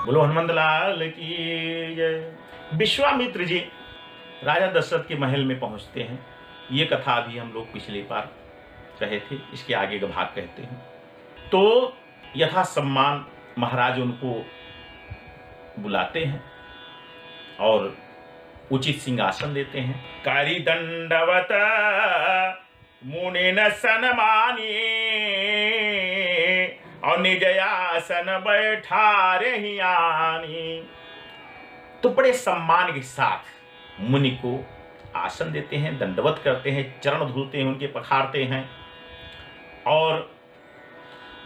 बोलो हनुमंत लाल की जय। विश्वामित्र जी राजा दशरथ के महल में पहुंचते हैं। ये कथा भी हम लोग पिछले बार कहे थे, इसके आगे का भाग कहते हैं। तो यथा सम्मान महाराज उनको बुलाते हैं और उचित सिंहासन देते हैं। करि दंडवत मुनि न सन्मानी और निज आसन बैठारे ही आनी। तो बड़े सम्मान के साथ मुनि को आसन देते हैं, दंडवत करते हैं, चरण धुलते हैं, उनके पखारते हैं और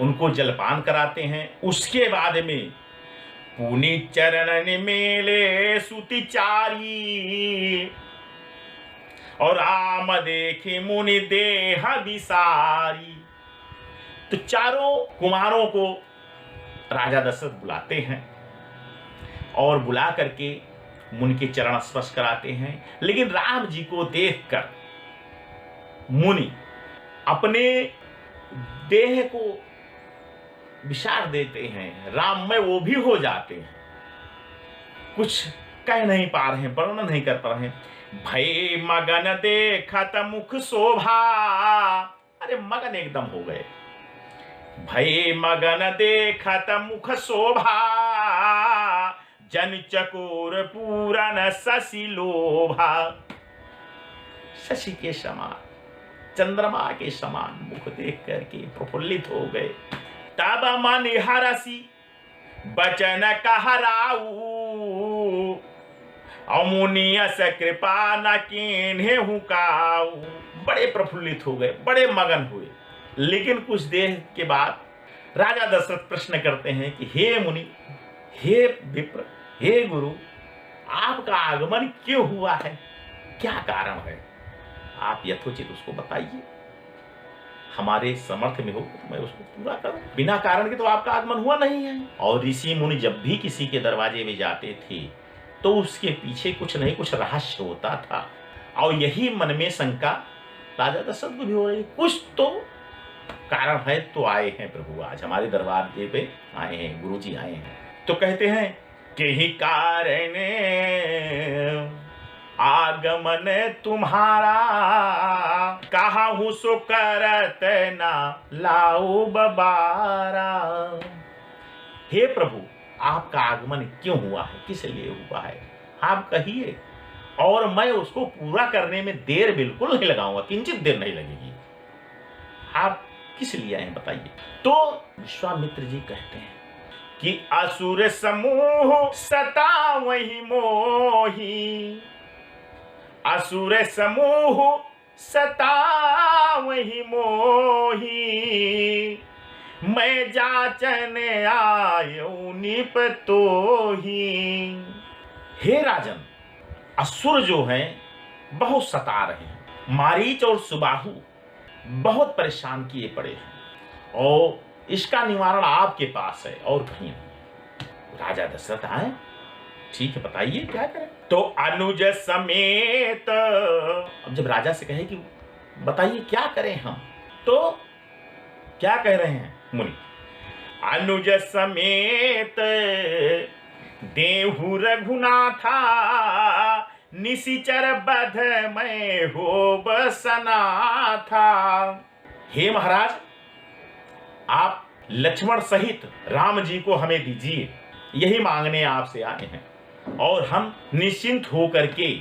उनको जलपान कराते हैं। उसके बाद में पुनि चरणन मेले सुतिचारी और राम देखे मुनि देह विसारी। तो चारों कुमारों को राजा दशरथ बुलाते हैं और बुला करके मुनि के चरण स्पर्श कराते हैं। लेकिन राम जी को देखकर मुनि अपने देह को विसार देते हैं, राम में वो भी हो जाते हैं, कुछ कह नहीं पा रहे हैं, वर्णन नहीं कर पा रहे हैं। भय मगन देखत मुख शोभा, अरे मगन एकदम हो गए। भय मगन देखत मुख शोभा, जन चकोर पूरन शशि लोभा। शशि के समान, चंद्रमा के समान मुख देख करके प्रफुल्लित हो गए। तब मन हरसी बचन कहराऊ, मुनियस कृपा न कीन्हे काऊ। बड़े प्रफुल्लित हो गए, बड़े मगन हुए। लेकिन कुछ देर के बाद राजा दशरथ प्रश्न करते हैं कि हे मुनि, हे विप्र, हे गुरु, आपका आगमन क्यों हुआ है, क्या कारण है? आप यथोचित उसको बताइए, हमारे समर्थ में हो तो मैं उसको पूरा करूं। बिना कारण के तो आपका आगमन हुआ नहीं है। और ऋषि मुनि जब भी किसी के दरवाजे में जाते थे तो उसके पीछे कुछ नहीं कुछ रहस्य होता था। और यही मन में शंका राजा दशरथ को भी हो रही, कुछ तो कारण है तो आए हैं प्रभु, आज हमारे दरवाजे पे आए हैं, गुरु जी आए हैं। तो कहते हैं कि ही कारण आगमन तुम्हारा, कहा हूं सो करत ना लाओ बबारा। हे प्रभु, आपका आगमन क्यों हुआ है, किस लिए हुआ है, आप कहिए और मैं उसको पूरा करने में देर बिल्कुल नहीं लगाऊंगा, किंचित देर नहीं लगेगी। आप किस लिए आए बताइए। तो विश्वामित्र जी कहते हैं कि असुर समूह सतावहि मोही, असुर समूह सतावहि मोही, मैं जाचन आयो निपतोही। हे राजन, असुर जो हैं बहुत सता रहे हैं, मारीच और सुबाहु बहुत परेशान किए पड़े हैं और इसका निवारण आपके पास है और कहीं नहीं। राजा दशरथ आए, ठीक है बताइए क्या करें। तो अनुज समेत, अब जब राजा से कहे कि बताइए क्या करें हम, तो क्या कह रहे हैं मुनि, अनुज समेत देहु रघुनाथा, निशिचर बध में हो बसना था। हे महाराज, आप लक्ष्मण सहित राम जी को हमें दीजिए, यही मांगने आपसे आए हैं और हम निश्चिंत होकर के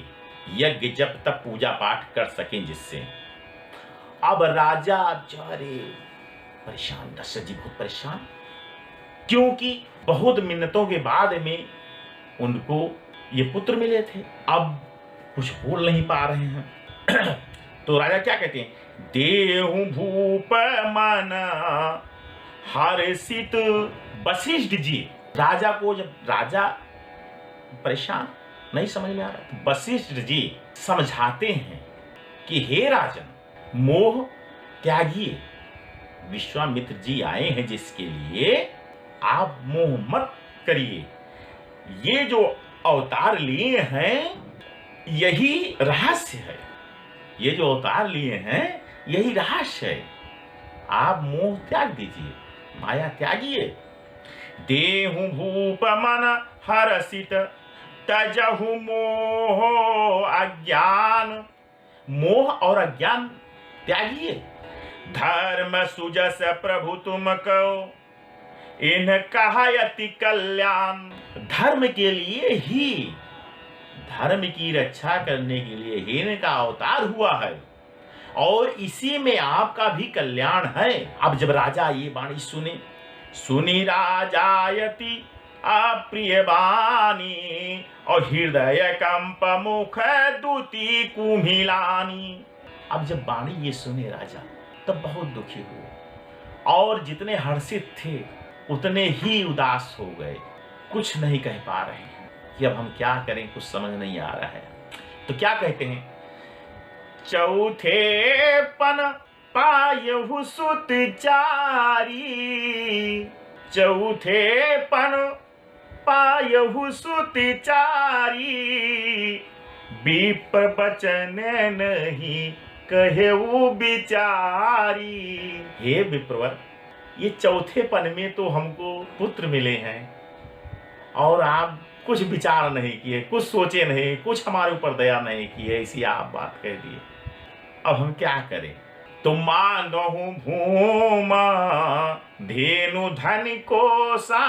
यज्ञ जब तक पूजा पाठ कर सकें जिससे। अब राजा बेचारे परेशान, दशरथ जी बहुत परेशान, क्योंकि बहुत मिन्नतों के बाद में उनको ये पुत्र मिले थे, अब कुछ बोल नहीं पा रहे हैं। तो राजा क्या कहते हैं, देहु भूप मन हर्षित। वशिष्ठ जी, राजा को जब राजा परेशान नहीं समझ में आ रहा, तो वशिष्ठ जी समझाते हैं कि हे राजन, मोह त्यागिए, विश्वामित्र जी आए हैं जिसके लिए आप मोह मत करिए। ये जो अवतार लिए हैं यही रहस्य है, ये जो अवतार लिए हैं यही रहस्य है। आप मोह त्याग दीजिए, माया त्यागिए। देहु भूप मन हरसित तजहु मोह अज्ञान। मोह और अज्ञान त्यागिए। धर्म सुजस प्रभु तुम कहो इन कहयति कल्याण। धर्म के लिए ही, धर्म की रक्षा करने के लिए ही इनका अवतार हुआ है और इसी में आपका भी कल्याण है। अब जब राजा ये वाणी सुने, सुनी राजायति अप्रिय वाणी और हृदय कंप मुख दूती कुम्हिलानी। अब जब वाणी ये सुने राजा तब बहुत दुखी हुए और जितने हर्षित थे उतने ही उदास हो गए। कुछ नहीं कह पा रहे हैं कि अब हम क्या करें, कुछ समझ नहीं आ रहा है। तो क्या कहते हैं, चौथे पन पायहु सुत चारी। चौथे पन पायहु सुत चारी। विप्र बचन नहीं कहेऊ बिचारी। हे विप्रवर, ये चौथे पन में तो हमको पुत्र मिले हैं और आप कुछ विचार नहीं किए, कुछ सोचे नहीं, कुछ हमारे ऊपर दया नहीं किए, इसी आप बात कह दिए। अब हम क्या करें? तो मांगहु भूमा धेनु धन कोसा।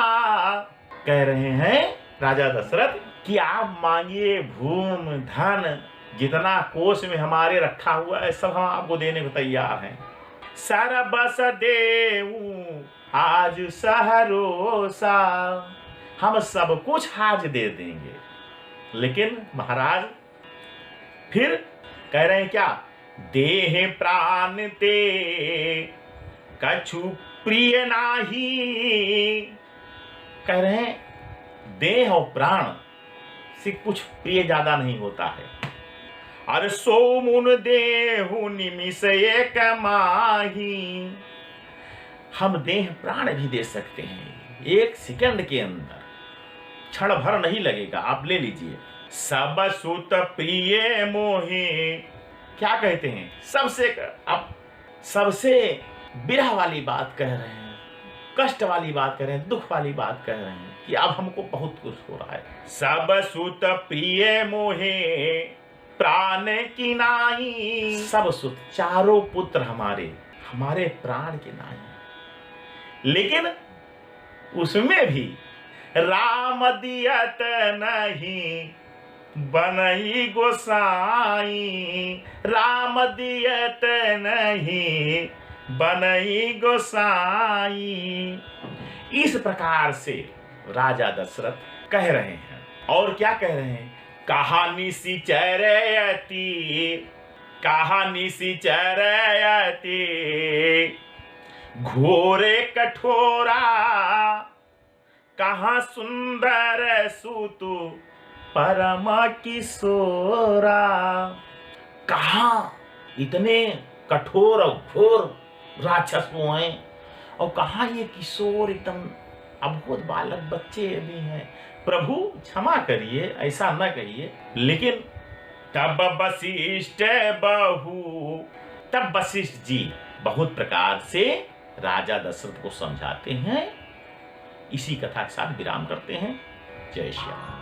कह रहे हैं राजा दशरथ कि आप मांगिए भूम धन, जितना कोष में हमारे रखा हुआ है सब हम आपको देने को तैयार हैं। सरबस देऊ आज सहरोसा। हम सब कुछ आज दे देंगे। लेकिन महाराज फिर कह रहे हैं क्या, देह प्राण ते कछु प्रिय नाही। कह रहे हैं देह और प्राण से कुछ प्रिय ज्यादा नहीं होता है। अरे सो मुन देहु निमिष एक माही। हम देह प्राण भी दे सकते हैं, एक सेकंड के अंदर, क्षण भर नहीं लगेगा, आप ले लीजिए। सब सुत प्रिय मोहे। क्या कहते हैं, सबसे आप सबसे विरह वाली बात कह रहे हैं, कष्ट वाली बात कह रहे हैं, दुख वाली बात कह रहे हैं कि अब हमको बहुत कुछ हो रहा है। सब सुत प्रिय मोहे प्राण की नाई। सब सुत, चारों पुत्र हमारे प्राण के नाई। लेकिन उसमें भी राम दियत नहीं बनई गोसाई। राम दियत नहीं बनई गोसाई। इस प्रकार से राजा दशरथ कह रहे हैं। और क्या कह रहे हैं, कहानी सी चरयती, कहानी सी चरयती घोरे कठोरा। कहाँ सुंदर सूतु परम किशोरा। कहाँ इतने कठोर और घोर राक्षस हुए और कहाँ ये किशोर एकदम अबोध बालक बच्चे भी हैं। प्रभु क्षमा करिए, ऐसा न कहिए। लेकिन तब वशिष्ठ जी बहुत प्रकार से राजा दशरथ को समझाते हैं। इसी कथा के साथ विराम करते हैं। जय श्री राम।